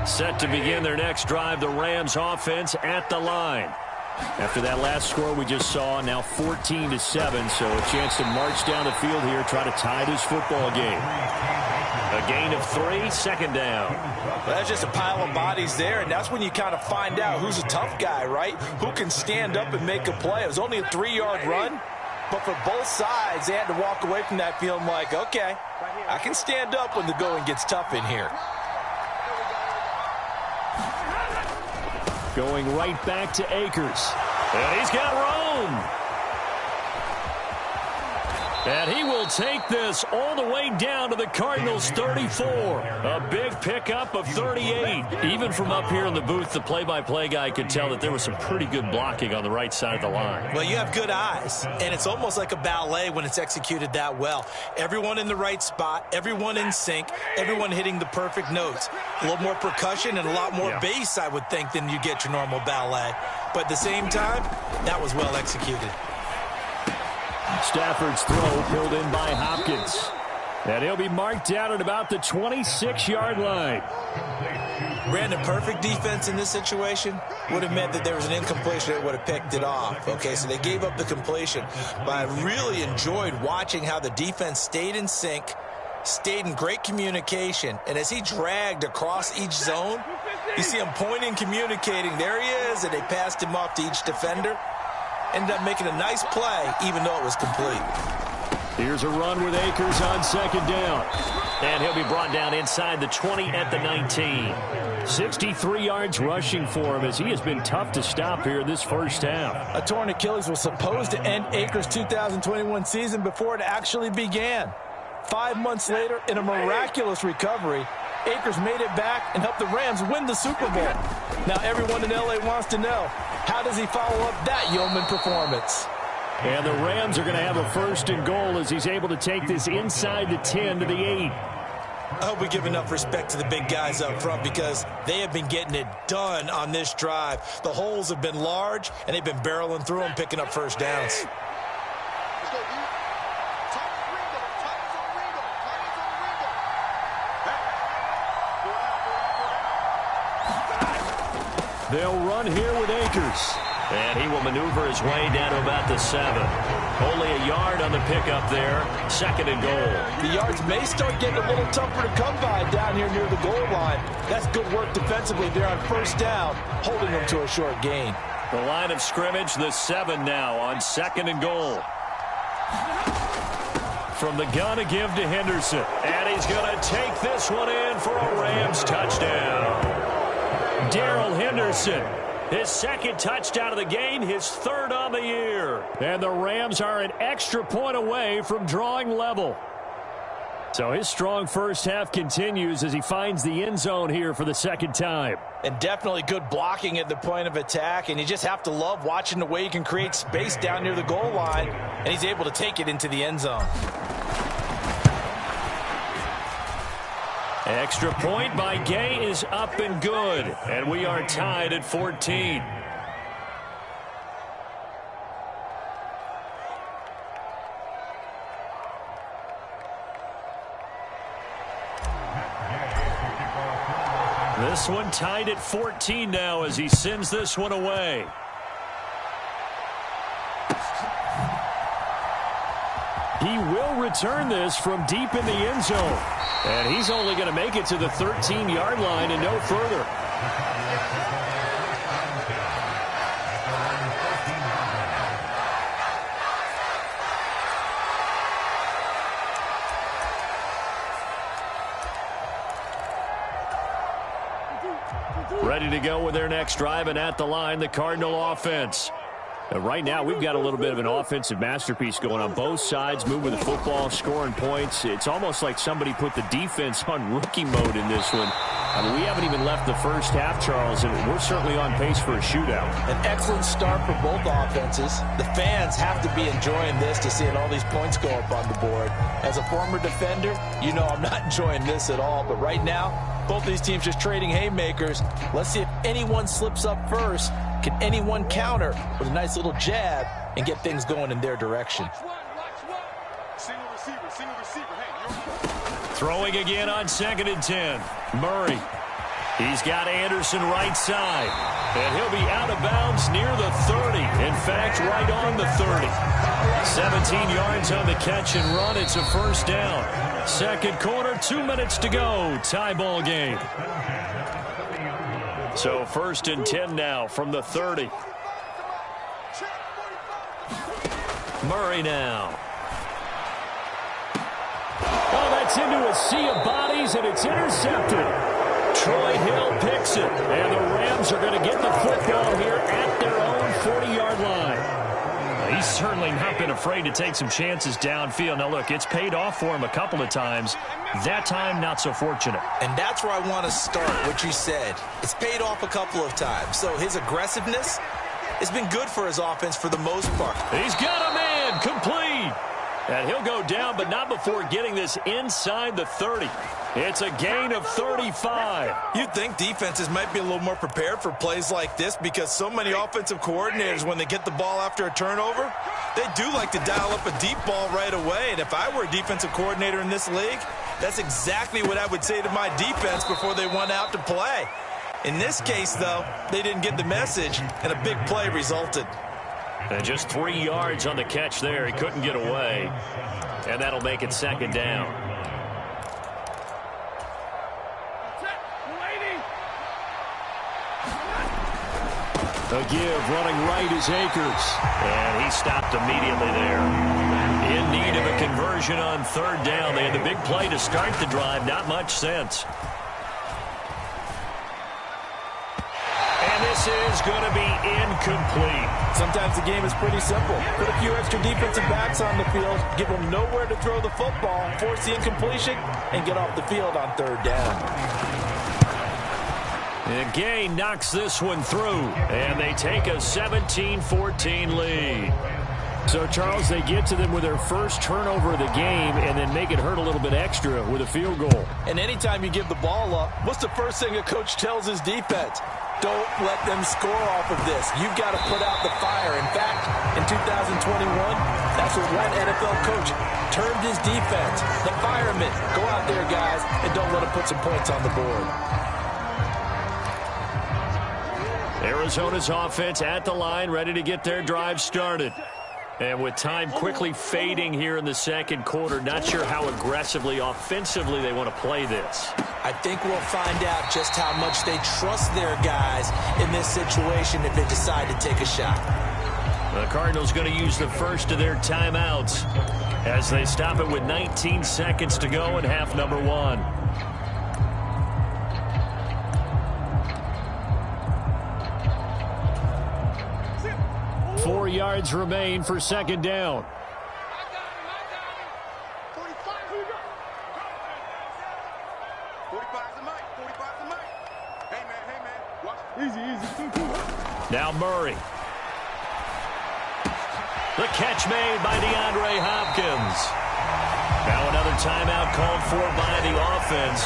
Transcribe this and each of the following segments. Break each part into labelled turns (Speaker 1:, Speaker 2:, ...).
Speaker 1: Set to begin their next drive, the Rams offense at the line. After that last score we just saw, now 14-7, so a chance to march down the field here, try to tie this football game. A gain of 3, second down.
Speaker 2: Well, that's just a pile of bodies there, and that's when you kind of find out who's a tough guy, right? Who can stand up and make a play. It was only a 3-yard run, but for both sides, they had to walk away from that feeling like, okay, I can stand up when the going gets tough in here.
Speaker 1: Going right back to Akers. And he's got room. And he will take this all the way down to the Cardinals' 34. A big pickup of 38. Even from up here in the booth, the play-by-play guy could tell that there was some pretty good blocking on the right side of the line.
Speaker 2: Well, you have good eyes, and it's almost like a ballet when it's executed that well. Everyone in the right spot, everyone in sync, everyone hitting the perfect notes. A little more percussion and a lot more bass, I would think, than you get your normal ballet. But at the same time, that was well executed.
Speaker 1: Stafford's throw pulled in by Hopkins. And he'll be marked down at about the 26-yard line.
Speaker 2: Brandon, perfect defense in this situation would have meant that there was an incompletion that would have picked it off. Okay, so they gave up the completion. But I really enjoyed watching how the defense stayed in sync, stayed in great communication. And as he dragged across each zone, you see him pointing, communicating. There he is, and they passed him off to each defender. Ended up making a nice play, even though it was complete.
Speaker 1: Here's a run with Akers on second down. And he'll be brought down inside the 20 at the 19. 63 yards rushing for him as he has been tough to stop here this first half.
Speaker 2: A torn Achilles was supposed to end Akers' 2021 season before it actually began. 5 months later, in a miraculous recovery, Akers made it back and helped the Rams win the Super Bowl. Now everyone in L.A. wants to know, how does he follow up that yeoman performance?
Speaker 1: And the Rams are going to have a first and goal as he's able to take this inside the 10 to the 8.
Speaker 2: I hope we give enough respect to the big guys up front because they have been getting it done on this drive. The holes have been large, and they've been barreling through them, picking up first downs.
Speaker 1: They'll run here with Akers. And he will maneuver his way down to about the 7. Only a yard on the pickup there. Second and goal.
Speaker 2: The yards may start getting a little tougher to come by down here near the goal line. That's good work defensively there on first down, holding them to a short gain.
Speaker 1: The line of scrimmage, the 7 now on second and goal. From the gun to give to Henderson. And he's going to take this one in for a Rams touchdown. Darrell Henderson, his second touchdown of the game, his third on the year. And the Rams are an extra point away from drawing level. So his strong first half continues as he finds the end zone here for the second time.
Speaker 2: And definitely good blocking at the point of attack. And you just have to love watching the way he can create space down near the goal line. And he's able to take it into the end zone.
Speaker 1: Extra point by Gay is up and good. And we are tied at 14. This one tied at 14 now as he sends this one away. He will return this from deep in the end zone. And he's only going to make it to the 13-yard line and no further. Ready to go with their next drive, and at the line, the Cardinal offense. Right now, we've got a little bit of an offensive masterpiece going on both sides, moving the football, scoring points. It's almost like somebody put the defense on rookie mode in this one. I mean, we haven't even left the first half, Charles, and we're certainly on pace for a shootout.
Speaker 2: An excellent start for both offenses. The fans have to be enjoying this to seeing all these points go up on the board. As a former defender, you know I'm not enjoying this at all, but right now, both these teams just trading haymakers. Let's see if anyone slips up first. Can anyone counter with a nice little jab and get things going in their direction?
Speaker 1: Throwing again on 2nd and 10. Murray. He's got Anderson right side. And he'll be out of bounds near the 30. In fact, right on the 30. 17 yards on the catch and run. It's a first down. Second quarter, 2 minutes to go. Tie ball game. So first and 10 now from the 30. Murray now. Oh, that's into a sea of bodies, and it's intercepted. Troy Hill picks it, and the Rams are going to get the football here at their own 40-yard line. He's certainly not been afraid to take some chances downfield. Now, look, it's paid off for him a couple of times. That time, not so fortunate.
Speaker 2: And that's where I want to start, what you said. It's paid off a couple of times. So his aggressiveness has been good for his offense for the most part.
Speaker 1: He's got a man complete. And he'll go down, but not before getting this inside the 30. It's a gain of 35.
Speaker 2: You'd think defenses might be a little more prepared for plays like this because so many offensive coordinators, when they get the ball after a turnover, they do like to dial up a deep ball right away. And if I were a defensive coordinator in this league, that's exactly what I would say to my defense before they went out to play. In this case, though, they didn't get the message, and a big play resulted.
Speaker 1: And just 3 yards on the catch there. He couldn't get away. And that'll make it second down. A give running right is Akers. And he stopped immediately there. In need of a conversion on third down. They had the big play to start the drive. Not much sense. And this is going to be incomplete.
Speaker 3: Sometimes the game is pretty simple. Put a few extra defensive backs on the field, give them nowhere to throw the football, force the incompletion, and get off the field on third down.
Speaker 1: And Gay knocks this one through, and they take a 17-14 lead. So, Charles, they get to them with their first turnover of the game and then make it hurt a little bit extra with a field goal.
Speaker 3: And anytime you give the ball up, what's the first thing a coach tells his defense? Don't let them score off of this. You've got to put out the fire. In fact, in 2021, that's what one NFL coach termed his defense. The firemen. Go out there, guys, and don't let them put some points on the board.
Speaker 1: Arizona's offense at the line, ready to get their drive started. And with time quickly fading here in the second quarter, not sure how aggressively, offensively they want to play this.
Speaker 2: I think we'll find out just how much they trust their guys in this situation if they decide to take a shot.
Speaker 1: The Cardinals going to use the first of their timeouts as they stop it with 19 seconds to go in half number one. Four yards remain for second down. Now Murray. The catch made by DeAndre Hopkins. Now another timeout called for by the offense.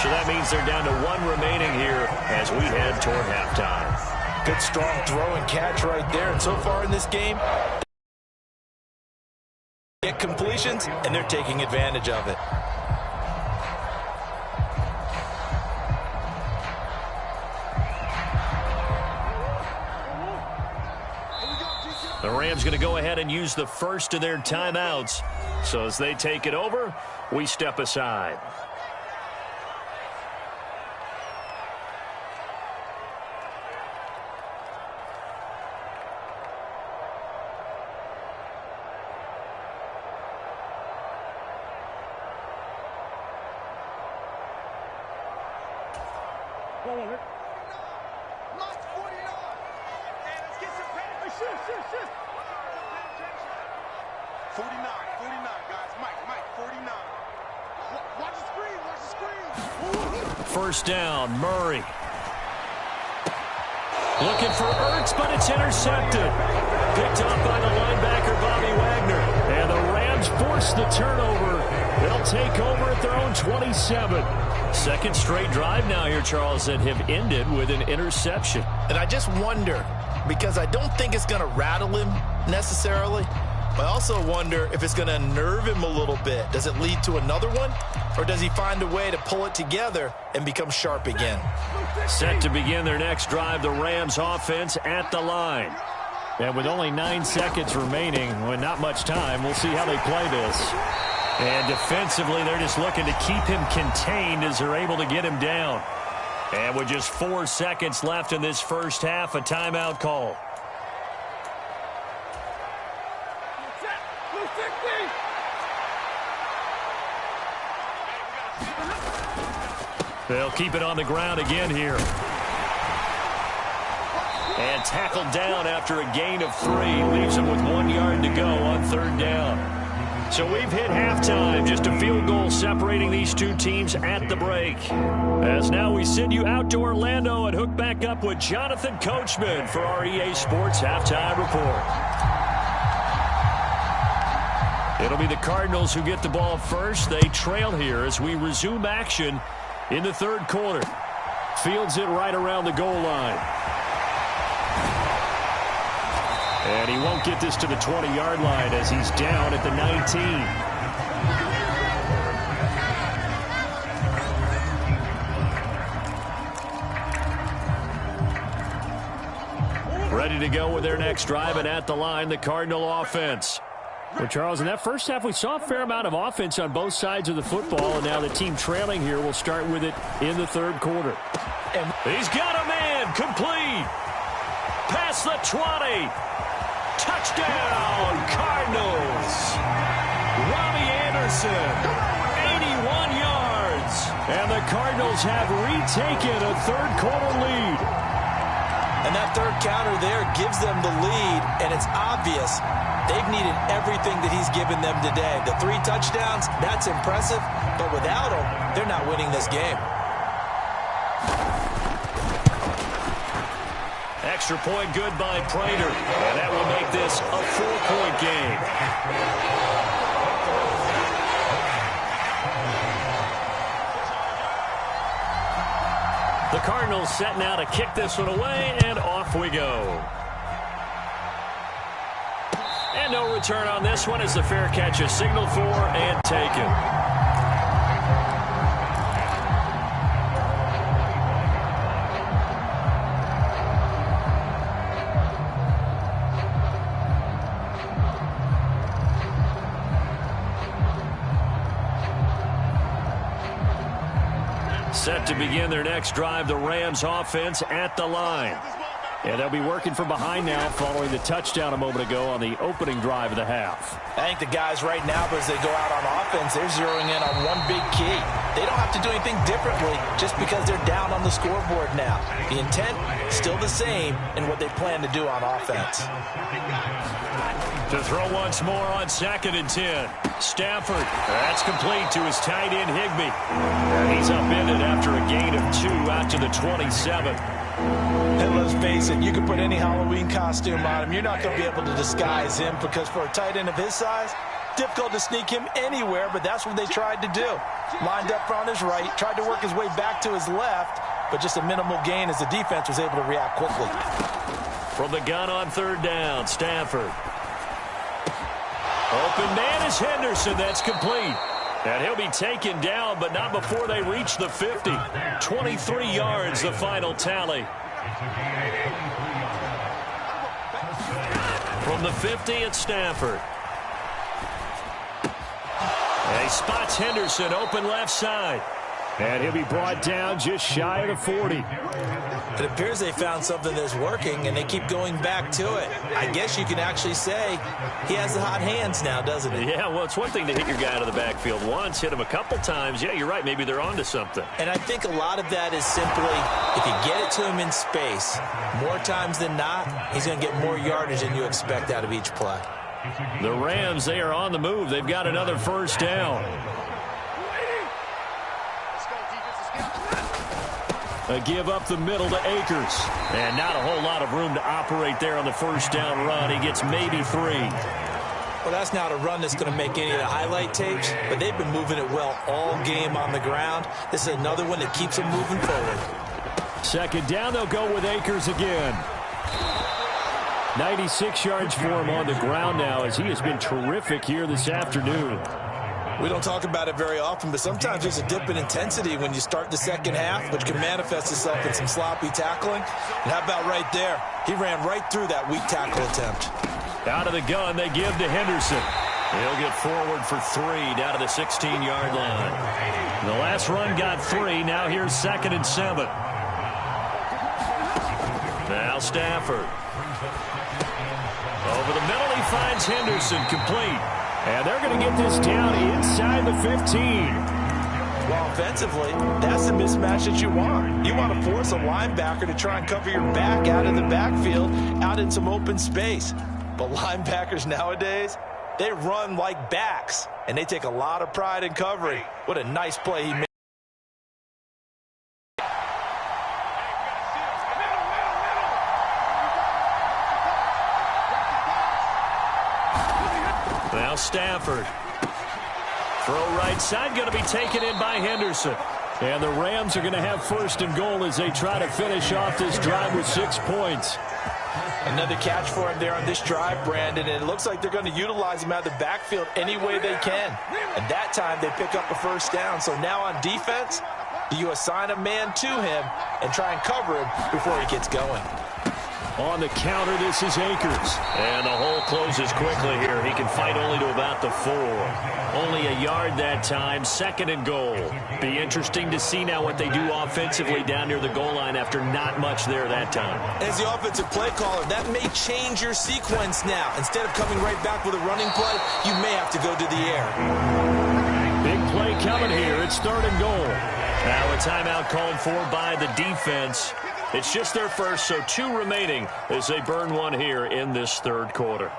Speaker 1: So that means they're down to one remaining here as we head toward halftime.
Speaker 2: Good strong throw and catch right there. And so far in this game, they get completions, and they're taking advantage of it.
Speaker 1: The Rams going to go ahead and use the first of their timeouts. So as they take it over, we step aside. First down, Murray. Looking for Ertz, but it's intercepted. Picked up by the linebacker, Bobby Wagner. And the Rams force the turnover. They'll take over at their own 27. Second straight drive now here, Charles, that have ended with an interception.
Speaker 3: And I just wonder, because I don't think it's going to rattle him necessarily, but I also wonder if it's going to unnerve him a little bit. Does it lead to another one? Or does he find a way to pull it together and become sharp again?
Speaker 1: Set to begin their next drive, the Rams offense at the line. And with only 9 seconds remaining, with not much time, we'll see how they play this. And defensively, they're just looking to keep him contained as they're able to get him down. And with just 4 seconds left in this first half, a timeout call. They'll keep it on the ground again here. And tackled down after a gain of 3. Leaves him with 1 yard to go on third down. So we've hit halftime. Just a field goal separating these two teams at the break. As now we send you out to Orlando and hook back up with Jonathan Coachman for our EA Sports Halftime Report. It'll be the Cardinals who get the ball first. They trail here as we resume action in the third quarter. Fields it right around the goal line. And he won't get this to the 20-yard line as he's down at the 19. Ready to go with their next drive, and at the line, the Cardinal offense. Well, Charles, in that first half, we saw a fair amount of offense on both sides of the football, and now the team trailing here will start with it in the third quarter. And he's got a man complete. Past the 20. Touchdown, Cardinals. Robbie Anderson, 81 yards. And the Cardinals have retaken a third quarter lead.
Speaker 2: And that third counter there gives them the lead, and it's obvious they've needed everything that he's given them today. The 3 touchdowns, that's impressive, but without him, they're not winning this game.
Speaker 1: Extra point good by Prater, and that will make this a 4-point game. The Cardinals set now to kick this one away, and off we go. And no return on this one as the fair catch is signaled for and taken. Set to begin their next drive, the Rams offense at the line. And they'll be working from behind now following the touchdown a moment ago on the opening drive of the half.
Speaker 2: I think the guys right now, as they go out on offense, they're zeroing in on one big key. They don't have to do anything differently just because they're down on the scoreboard now. The intent, still the same in what they plan to do on offense.
Speaker 1: To throw once more on 2nd and 10. Stafford, that's complete to his tight end Higbee. And he's upended after a gain of 2 out to the 27.
Speaker 2: And let's face it, you can put any Halloween costume on him. You're not going to be able to disguise him because for a tight end of his size, difficult to sneak him anywhere, but that's what they tried to do. Lined up on his right, tried to work his way back to his left, but just a minimal gain as the defense was able to react quickly.
Speaker 1: From the gun on third down, Stafford. Open man is Henderson. That's complete. And he'll be taken down, but not before they reach the 50. 23 yards, the final tally. From the 50, it's Stafford. And he spots Henderson open left side. And he'll be brought down just shy of the 40.
Speaker 2: It appears they found something that's working, and they keep going back to it. I guess you can actually say he has the hot hands now, doesn't he?
Speaker 1: Yeah, well, it's one thing to hit your guy out of the backfield once, hit him a couple times. Yeah, you're right. Maybe they're onto something.
Speaker 2: And I think a lot of that is simply if you get it to him in space, more times than not, he's going to get more yardage than you expect out of each play.
Speaker 1: The Rams, they are on the move. They've got another first down. A give up the middle to Akers. And not a whole lot of room to operate there on the first down run. He gets maybe 3.
Speaker 2: Well, that's not a run that's going to make any of the highlight tapes, but they've been moving it well all game on the ground. This is another one that keeps them moving forward.
Speaker 1: 2nd down, they'll go with Akers again. 96 yards for him on the ground now as he has been terrific here this afternoon.
Speaker 2: We don't talk about it very often, but sometimes there's a dip in intensity when you start the second half, which can manifest itself in some sloppy tackling. And how about right there? He ran right through that weak tackle attempt.
Speaker 1: Out of the gun, they give to Henderson. He'll get forward for 3 down to the 16-yard line. The last run got 3. Now here's 2nd and 7. Now Stafford. Over the middle, he finds Henderson, complete. And they're going to get this down inside the 15.
Speaker 2: Well, offensively, that's the mismatch that you want. You want to force a linebacker to try and cover your back out in the backfield, out in some open space. But linebackers nowadays, they run like backs, and they take a lot of pride in covering. What a nice play he made.
Speaker 1: Now Stafford. Throw right side, going to be taken in by Henderson. And the Rams are going to have 1st and goal as they try to finish off this drive with 6 points.
Speaker 2: Another catch for him there on this drive, Brandon, and it looks like they're going to utilize him out of the backfield any way they can. And that time they pick up a 1st down. So now on defense, you assign a man to him and try and cover him before he gets going.
Speaker 1: On the counter, this is Akers. And the hole closes quickly here. He can fight only to about the 4. Only a yard that time, 2nd and goal. Be interesting to see now what they do offensively down near the goal line after not much there that time.
Speaker 2: As the offensive play caller, that may change your sequence now. Instead of coming right back with a running play, you may have to go to the air.
Speaker 1: Big play coming here. It's 3rd and goal. Now a timeout called for by the defense. It's just their first, so 2 remaining as they burn 1 here in this 3rd quarter.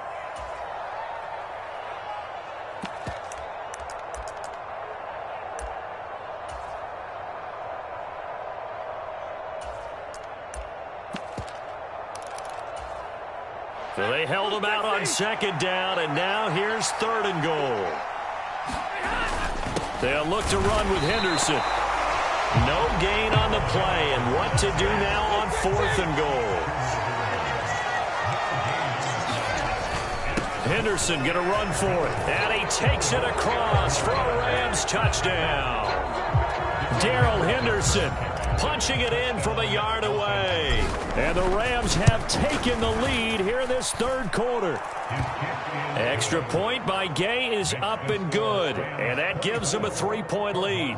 Speaker 1: So they held him out on 2nd down, and now here's 3rd and goal. They'll look to run with Henderson. No gain on the play, and what to do now on 4th and goal. Henderson going to run for it, and he takes it across for a Rams touchdown. Darrell Henderson punching it in from a yard away. And the Rams have taken the lead here in this 3rd quarter. Extra point by Gay is up and good, and that gives them a 3-point lead.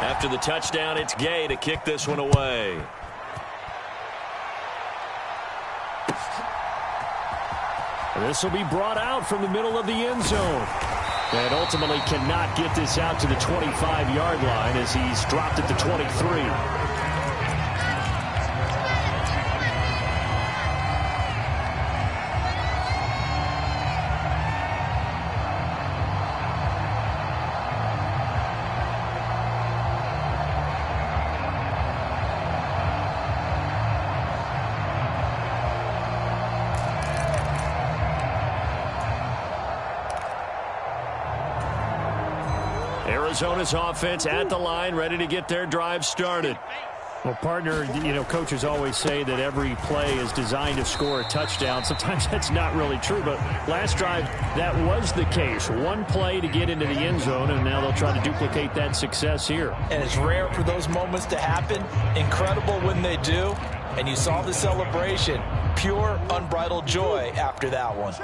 Speaker 1: After the touchdown, it's Gay to kick this one away. This will be brought out from the middle of the end zone. And ultimately cannot get this out to the 25-yard line as he's dropped at the 23. Arizona's offense at the line, ready to get their drive started.
Speaker 4: Well, partner, coaches always say that every play is designed to score a touchdown. Sometimes that's not really true, but last drive, that was the case. One play to get into the end zone, and now they'll try to duplicate that success here.
Speaker 2: And it's rare for those moments to happen. Incredible when they do. And you saw the celebration. Pure, unbridled joy after that one.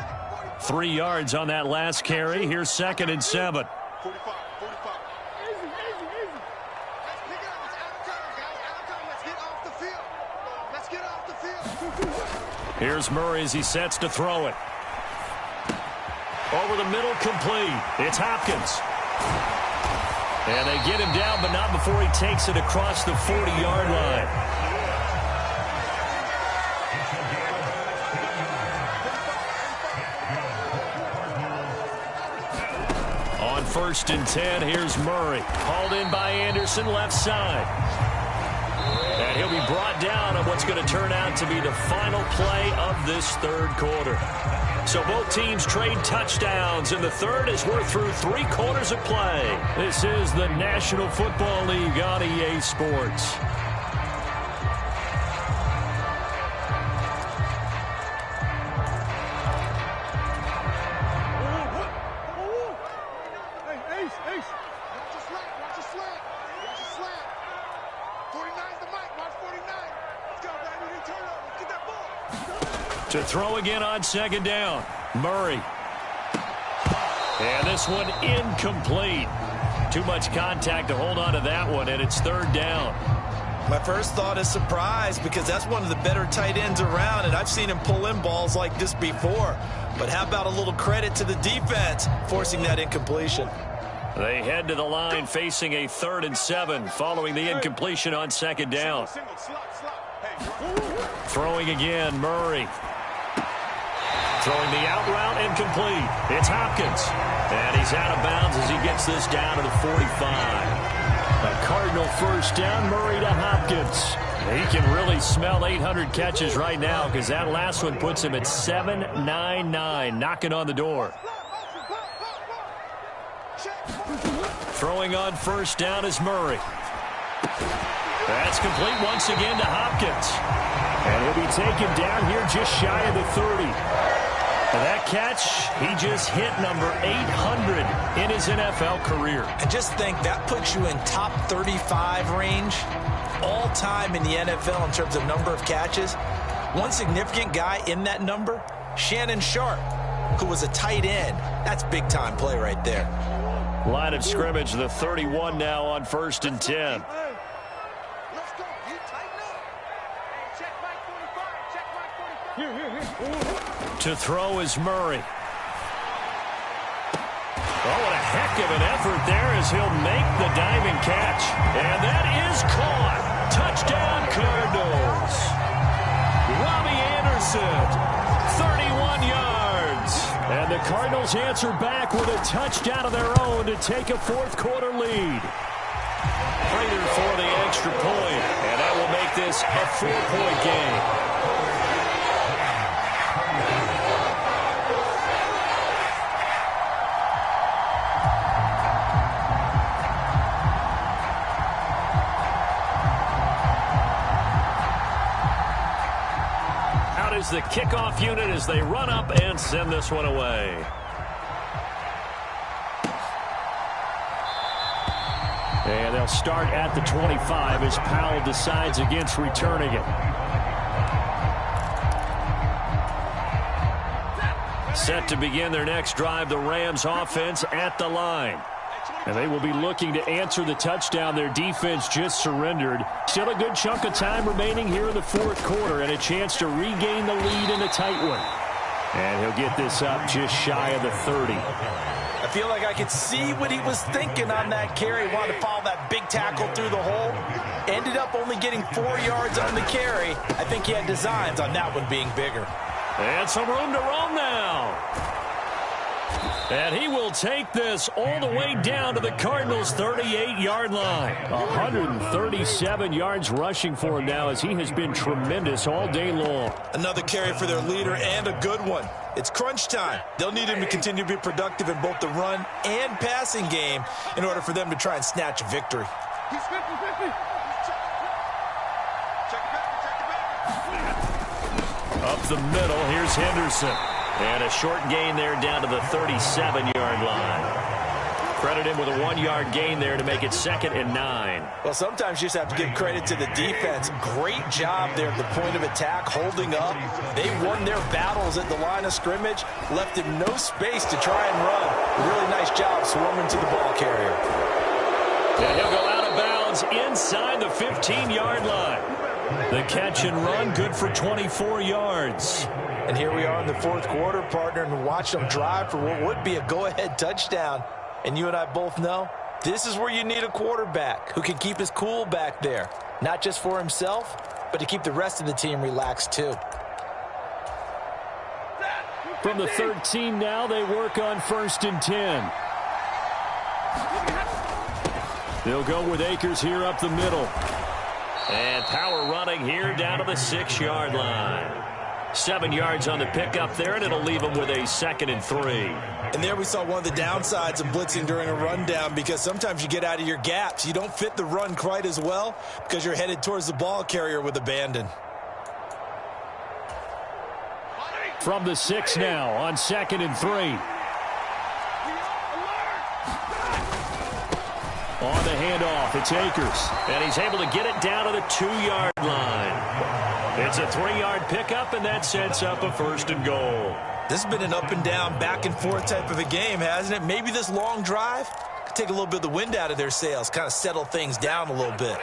Speaker 1: 3 yards on that last carry. Here's 2nd and 7. Here's Murray as he sets to throw it. Over the middle, complete. It's Hopkins. And they get him down, but not before he takes it across the 40-yard line. On 1st and 10, here's Murray. Hauled in by Anderson, left side. And he'll be brought down on what's going to turn out to be the final play of this 3rd quarter. So both teams trade touchdowns in the 3rd as we're through 3 quarters of play. This is the National Football League on EA Sports. To throw again on second down. Murray. And this one incomplete. Too much contact to hold on to that one, and it's third down.
Speaker 2: My first thought is surprise, because that's one of the better tight ends around, and I've seen him pull in balls like this before. But how about a little credit to the defense forcing that incompletion?
Speaker 1: They head to the line facing a 3rd and 7 following the incompletion on second down. Throwing again, Murray. Throwing the out route incomplete. It's Hopkins. And he's out of bounds as he gets this down to the 45. A Cardinal first down, Murray to Hopkins. He can really smell 800 catches right now because that last one puts him at 799, knocking on the door. Throwing on first down is Murray. That's complete once again to Hopkins. And he'll be taken down here just shy of the 30. And that catch, he just hit number 800 in his NFL career.
Speaker 2: And just think, that puts you in top 35 range all time in the NFL in terms of number of catches. One significant guy in that number, Shannon Sharp, who was a tight end. That's big-time play right there.
Speaker 1: Line of scrimmage, the 31 now on 1st and 10. To throw is Murray. Oh, what a heck of an effort there as he'll make the diving catch. And that is caught. Touchdown, Cardinals. Robbie Anderson, 31 yards. And the Cardinals answer back with a touchdown of their own to take a 4th quarter lead. Prater for the extra point, and that will make this a 4-point game. Is the kickoff unit as they run up and send this one away. And they'll start at the 25 as Powell decides against returning it. Set to begin their next drive, the Rams offense at the line. And they will be looking to answer the touchdown their defense just surrendered. Still a good chunk of time remaining here in the 4th quarter and a chance to regain the lead in a tight one. And he'll get this up just shy of the 30.
Speaker 2: I feel like I could see what he was thinking on that carry. Wanted to follow that big tackle through the hole. Ended up only getting 4 yards on the carry. I think he had designs on that one being bigger.
Speaker 1: And some room to roam now. And he will take this all the way down to the Cardinals' 38-yard line. 137 yards rushing for him now as he has been tremendous all day long.
Speaker 2: Another carry for their leader and a good one. It's crunch time. They'll need him to continue to be productive in both the run and passing game in order for them to try and snatch a victory.
Speaker 1: Up the middle, here's Henderson. And a short gain there down to the 37-yard line. Credit him with a 1-yard gain there to make it 2nd and 9.
Speaker 2: Well, sometimes you just have to give credit to the defense. Great job there at the point of attack, holding up. They won their battles at the line of scrimmage, left him no space to try and run. Really nice job swarming to the ball carrier.
Speaker 1: And he'll go out of bounds inside the 15-yard line. The catch and run good for 24 yards.
Speaker 2: And here we are in the 4th quarter, partner, and watch them drive for what would be a go-ahead touchdown. And you and I both know this is where you need a quarterback who can keep his cool back there. Not just for himself, but to keep the rest of the team relaxed too.
Speaker 4: From the 13 now, they work on 1st and 10. They'll go with Akers here up the middle.
Speaker 1: And power running here down to the 6-yard line. 7 yards on the pickup there, and it'll leave them with a 2nd and 3.
Speaker 2: And there we saw one of the downsides of blitzing during a rundown, because sometimes you get out of your gaps. You don't fit the run quite as well because you're headed towards the ball carrier with abandon.
Speaker 4: From the 6 now on 2nd and 3. On the handoff, it's Akers.
Speaker 1: And he's able to get it down to the 2-yard line. It's a 3-yard pickup, and that sets up a 1st and goal.
Speaker 2: This has been an up-and-down, back-and-forth type of a game, hasn't it? Maybe this long drive could take a little bit of the wind out of their sails, kind of settle things down a little bit.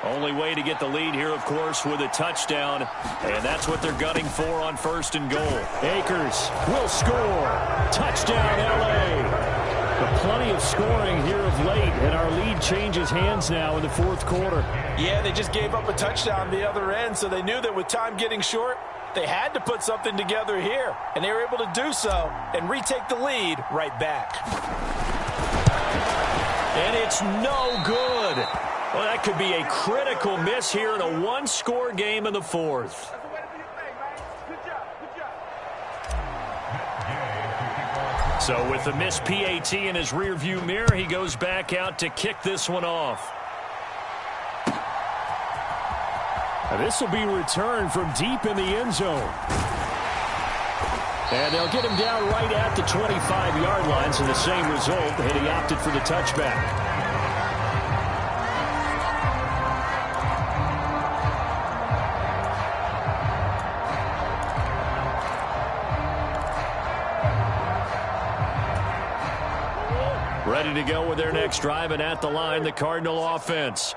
Speaker 1: Only way to get the lead here, of course, with a touchdown, and that's what they're gunning for on 1st and goal. Akers will score. Touchdown, L.A. But plenty of scoring here of late, and our lead changes hands now in the 4th quarter.
Speaker 3: Yeah, they just gave up a touchdown the other end, so they knew that with time getting short, they had to put something together here, and they were able to do so and retake the lead right back.
Speaker 1: And it's no good. Well, that could be a critical miss here in a 1-score game in the 4th. So with the missed PAT in his rearview mirror, he goes back out to kick this one off. This will be returned from deep in the end zone. And they'll get him down right at the 25-yard line, so the same result, and he opted for the touchback. Ready to go with their next drive, and at the line, the Cardinal offense.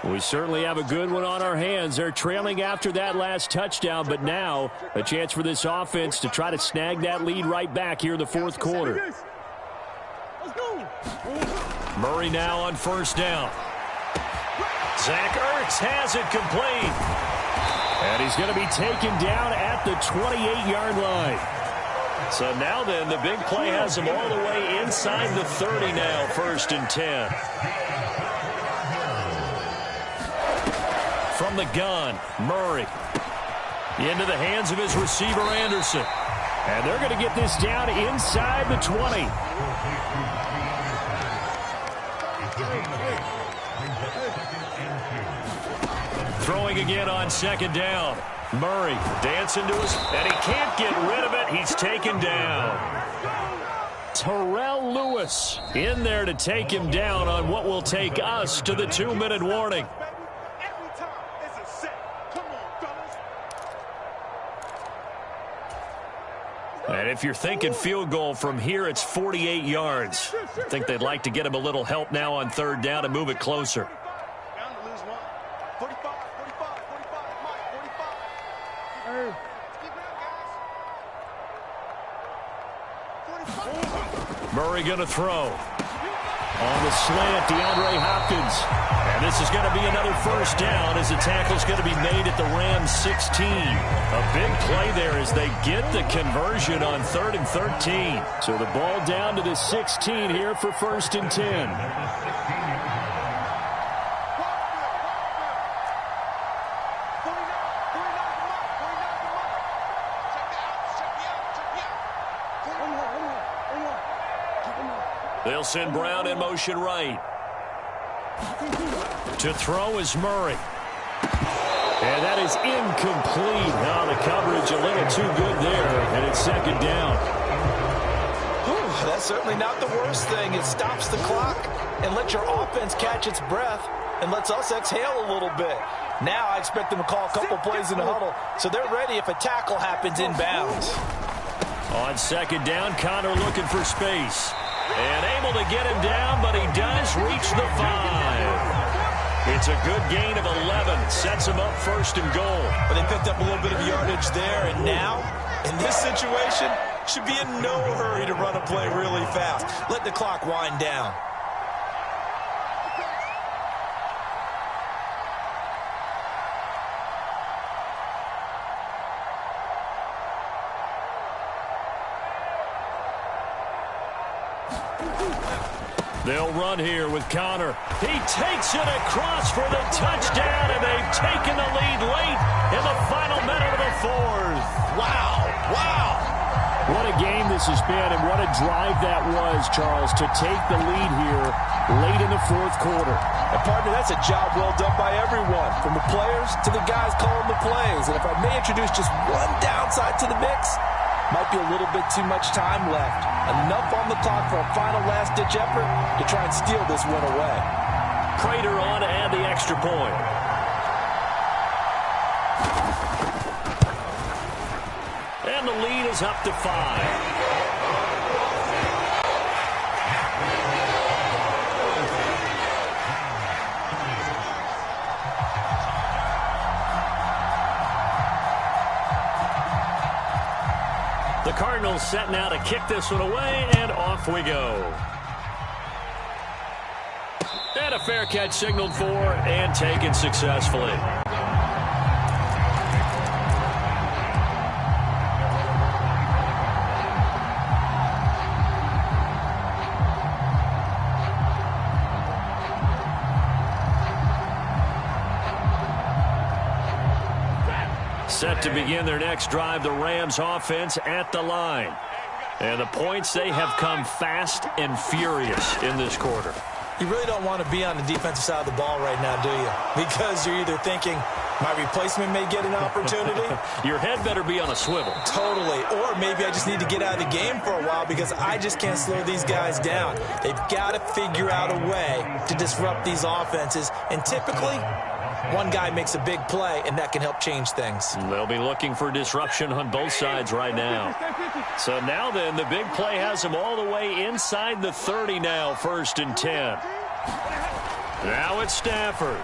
Speaker 1: We certainly have a good one on our hands. They're trailing after that last touchdown, but now a chance for this offense to try to snag that lead right back here in the 4th quarter. Murray now on 1st down. Zach Ertz has it complete. And he's going to be taken down at the 28-yard line. So now then, the big play has him all the way inside the 30 now, 1st and 10. From the gun, Murray. Into the hands of his receiver, Anderson. And they're going to get this down inside the 20. Throwing again on 2nd down. Murray dancing to his, and he can't get rid of it. He's taken down. Terrell Lewis in there to take him down on what will take us to the 2-minute warning. And if you're thinking field goal from here, it's 48 yards. I think they'd like to get him a little help now on 3rd down and move it closer. Murray going to throw. On the slant, DeAndre Hopkins. And this is going to be another 1st down as the tackle's going to be made at the Rams 16. A big play there as they get the conversion on 3rd and 13. So the ball down to the 16 here for 1st and 10. They'll send Brown in motion right. To throw is Murray. And that is incomplete. Now the coverage a little too good there, and it's 2nd down.
Speaker 3: That's certainly not the worst thing. It stops the clock and lets your offense catch its breath and lets us exhale a little bit. Now I expect them to call a couple plays in the huddle, so they're ready if a tackle happens inbounds.
Speaker 1: On 2nd down, Connor looking for space. And able to get him down, but he does reach the 5. It's a good gain of 11. Sets him up 1st and goal.
Speaker 2: But they picked up a little bit of yardage there, and now, in this situation, should be in no hurry to run a play really fast. Let the clock wind down.
Speaker 1: They'll run here with Connor. He takes it across for the touchdown, and they've taken the lead late in the final minute of the 4th.
Speaker 2: Wow, wow.
Speaker 4: What a game this has been, and what a drive that was, Charles, to take the lead here late in the 4th quarter.
Speaker 3: And partner, that's a job well done by everyone, from the players to the guys calling the plays. And if I may introduce just one downside to the mix, might be a little bit too much time left. Enough on the clock for a final last-ditch effort to try and steal this one away.
Speaker 1: Prater on to add the extra point. lead is up to 5. The Cardinals set now to kick this one away, and off we go. And a fair catch signaled for and taken successfully. Set to begin their next drive, the Rams offense at the line. And the points, they have come fast and furious in this quarter.
Speaker 2: You really don't want to be on the defensive side of the ball right now, do you? Because you're either thinking, my replacement may get an opportunity.
Speaker 1: Your head better be on a swivel.
Speaker 2: Totally. Or maybe I just need to get out of the game for a while because I just can't slow these guys down. They've got to figure out a way to disrupt these offenses. And typically, one guy makes a big play, and that can help change things.
Speaker 1: They'll be looking for disruption on both sides right now. So now then, the big play has them all the way inside the 30 now, 1st and 10. Now it's Stafford.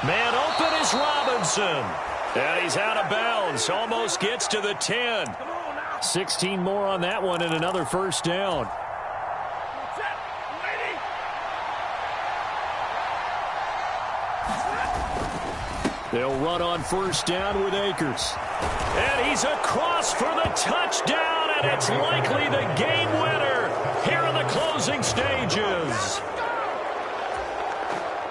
Speaker 1: Man open is Robinson. And he's out of bounds. Almost gets to the 10.
Speaker 4: 16 more on that one and another first down. They'll run on first down with Akers.
Speaker 1: And he's across for the touchdown, and it's likely the game winner here in the closing stages.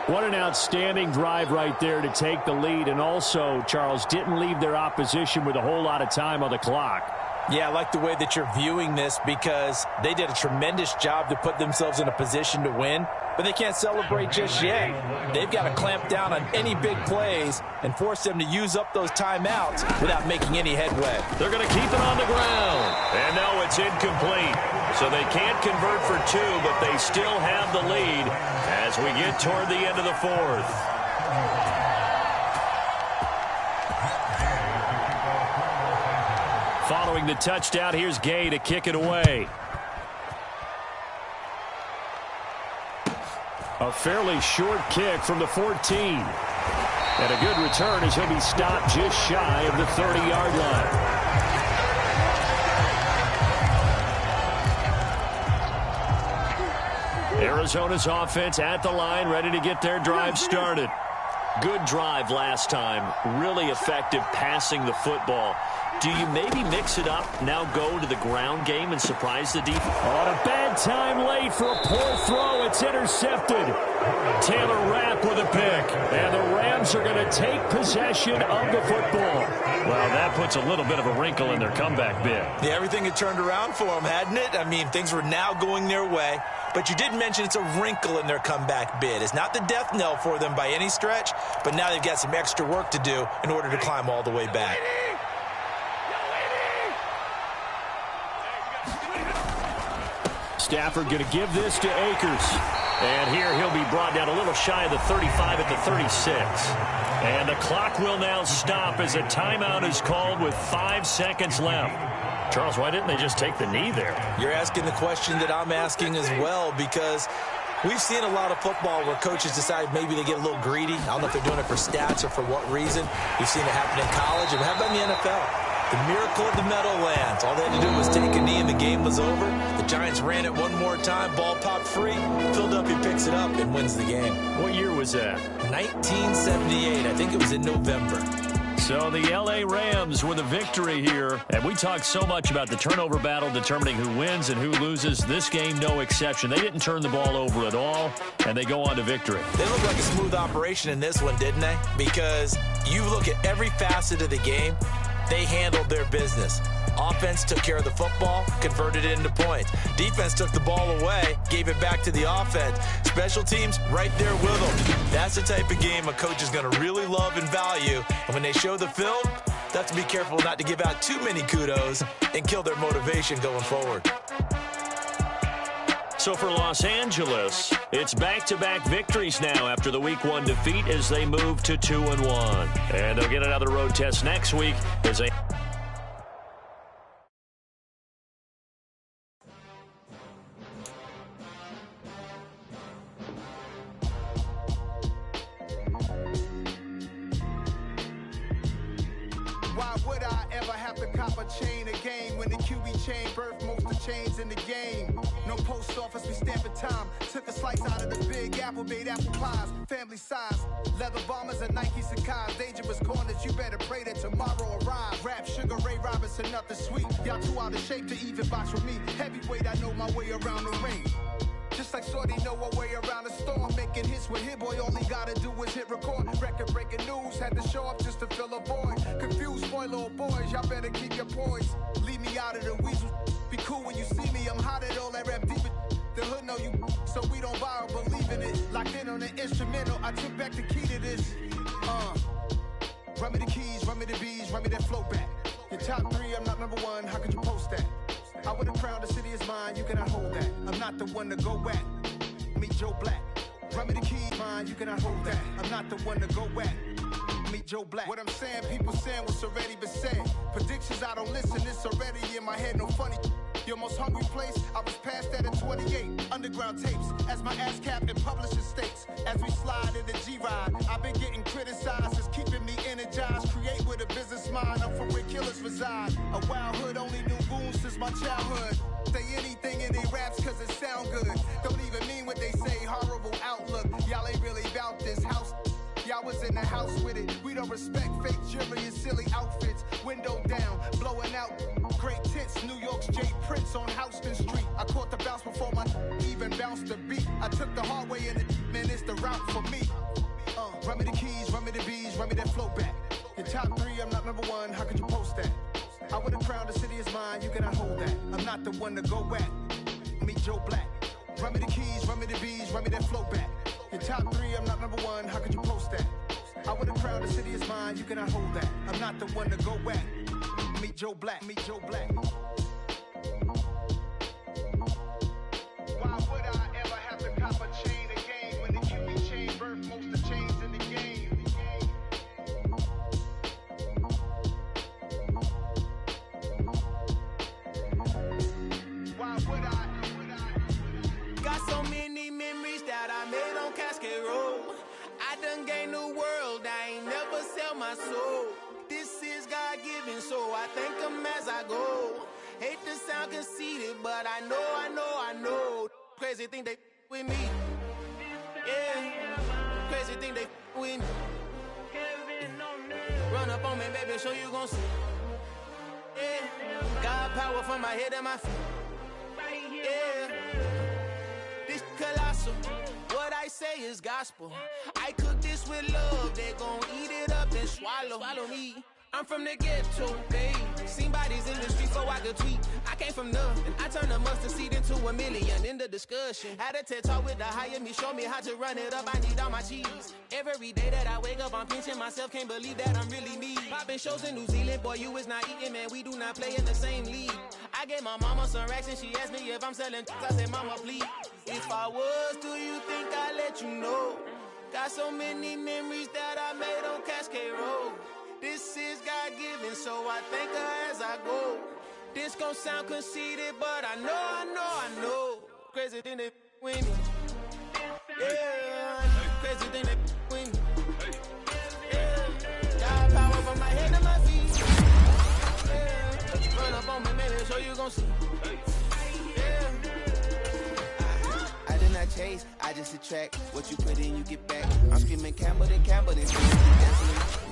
Speaker 4: What an outstanding drive right there to take the lead, and also, Charles, didn't leave their opposition with a whole lot of time on the clock.
Speaker 2: Yeah, I like the way that you're viewing this because they did a tremendous job to put themselves in a position to win, but they can't celebrate just yet. They've got to clamp down on any big plays and force them to use up those timeouts without making any headway.
Speaker 1: They're going to keep it on the ground. And no, it's incomplete. So they can't convert for 2, but they still have the lead as we get toward the end of the 4th. Following the touchdown, here's Gay to kick it away.
Speaker 4: A fairly short kick from the 14. And a good return as he'll be stopped just shy of the 30-yard line. Arizona's offense at the line, ready to get their drive started.
Speaker 1: Good drive last time. Really effective passing the football. Do you maybe mix it up, now go to the ground game and surprise the defense?
Speaker 4: On a bad time late for a poor throw. It's intercepted.
Speaker 1: Taylor Rapp with a pick.
Speaker 4: And the Rams are going to take possession of the football.
Speaker 1: Well, that puts a little bit of a wrinkle in their comeback bid.
Speaker 2: Yeah, everything had turned around for them, hadn't it? I mean, things were now going their way. But you did mention it's a wrinkle in their comeback bid. It's not the death knell for them by any stretch, but now they've got some extra work to do in order to climb all the way back.
Speaker 4: Stafford going to give this to Akers.
Speaker 1: And here he'll be brought down a little shy of the 35 at the 36. And the clock will now stop as a timeout is called with 5 seconds left. Charles, why didn't they just take the knee there?
Speaker 2: You're asking the question that I'm asking as well, because we've seen a lot of football where coaches decide maybe they get a little greedy. I don't know if they're doing it for stats or for what reason. We've seen it happen in college. And how about in the NFL? The miracle of the Meadowlands. All they had to do was take a knee and the game was over. The Giants ran it one more time. Ball popped free. Philadelphia picks it up and wins the game.
Speaker 1: What year was that?
Speaker 2: 1978. I think it was in November.
Speaker 1: So the L.A. Rams with a victory here. And we talked so much about the turnover battle determining who wins and who loses. This game, no exception. They didn't turn the ball over at all, and they go on to victory.
Speaker 2: They look like a smooth operation in this one, didn't they? Because you look at every facet of the game, they handled their business. Offense took care of the football, converted it into points. Defense took the ball away, gave it back to the offense. Special teams right there with them. That's the type of game a coach is going to really love and value. And when they show the film, they have to be careful not to give out too many kudos and kill their motivation going forward.
Speaker 1: So for Los Angeles, it's back-to-back victories now after the Week 1 defeat as they move to 2-1. And they'll get another road test next week as they...
Speaker 5: Why would I ever have to cop a chain again when the QB chain birthed most of chains in the game? No post office, we stamping time. Took a slice out of the big apple, made apple pies, family size. Leather bombers and Nike Sakai's. Dangerous corners, you better pray that tomorrow arrives. Rap, Sugar Ray Robinson, nothing sweet. Y'all too out of shape to even box with me. Heavyweight, I know my way around the ring. Just like Shorty know her way around the storm. Making hits with Hit Boy, all he gotta do is hit record. Record-breaking news, had to show up just to fill a void. Confused boy, little boys, y'all better keep your poise. Leave me out of the weasel. Be cool when you see me, I'm hot at all that rap deep. The hood know you, so we don't borrow, believe in it. Locked in on the instrumental, I took back the key to this. Run me the keys, run me the bees, run me that flow back. Your top 3, I'm not number 1, how could you post that? I would have crowned the city is mine, you cannot hold that. I'm not the one to go back. Meet Joe Black. Run me the keys, mine, you cannot hold that. I'm not the one to go back. Meet Joe Black. What I'm saying, people saying what's already been said. Predictions, I don't listen, it's already in my head, no funny. Your most hungry place, I was past that at 28. Underground tapes, as my ass cap in publishing stakes. As we slide in the G-Ride, I've been getting criticized, it's keeping me energized. Create with a business mind, I'm from where killers reside. A wild hood, only knew goons since my childhood. Say anything in they raps cause it sound good. Don't even mean what they say, horrible outlook. Y'all ain't really about this house. Y'all was in the house with it. We don't respect fake jewelry and silly outfits. Window down, blowing out great tits. New York's J. Prince on Houston Street. I caught the bounce before my even bounced the beat. I took the hard way in it, man, it's the route for me. Run me the keys, run me the bees, run me that flow back. Your top 3, I'm not number 1, how could you post that? I would have crowned the city is mine, you cannot hold that. I'm not the one to go back. Meet Joe Black. Run me the keys, run me the bees, run me that flow back. Your top 3, I'm not number 1, how could you post that? I would have crowned the city is mine, you cannot hold that. I'm not the one to go back. Meet Joe Black, meet Joe Black. Why would I ever have to cop a chain again when the QB chain birthed most of chains in the game? Why would I?
Speaker 6: Got so many memories that I made on Cascade Road. I done gained the world, I ain't never sell my soul. This is God-given, so I thank him as I go. Hate to sound conceited, but I know. Crazy thing they with me. Yeah, crazy thing they with me. Run up on me, baby, show you gon' see. Yeah, God power from my head and my feet. Yeah, this colossal. What I say is gospel. I cook this with love, they gon' eat it up and swallow me. I'm from the ghetto, babe. Seen bodies in the street so I could tweet. I came from nothing. I turned a mustard seed into $1 million in the discussion. Had a TED talk with the higher me, show me how to run it up. I need all my cheese. Every day that I wake up, I'm pinching myself. Can't believe that I'm really me. Popping shows in New Zealand, boy, you is not eating, man. We do not play in the same league. I gave my mama some racks and she asked me if I'm selling. I said, mama, please. If I was, do you think I'd let you know? Got so many memories that I made on Cascade Road. This is God-given, so I thank her as I go. This gon' sound conceited, but I know. Crazy thing they with me. Yeah, crazy thing they with me. Yeah, got power from my head to my feet. Yeah, run up on me, maybe show you gon' see. Yeah. I did not chase, I just attract. What you put in, you get back. I'm screaming Campbell, then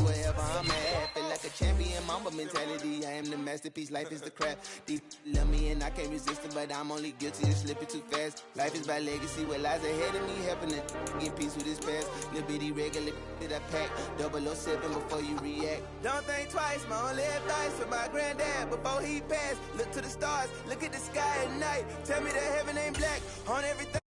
Speaker 6: wherever I'm at, feel like a champion, mamba mentality. I am the masterpiece, life is the craft. Deep love me and I can't resist it, but I'm only guilty of slipping too fast. Life is by legacy, what lies ahead of me, helping to get peace with this past. Little bitty regular that I pack, 007 before you react. Don't think twice, my only advice for my granddad before he passed. Look to the stars, look at the sky at night. Tell me that heaven ain't black on everything.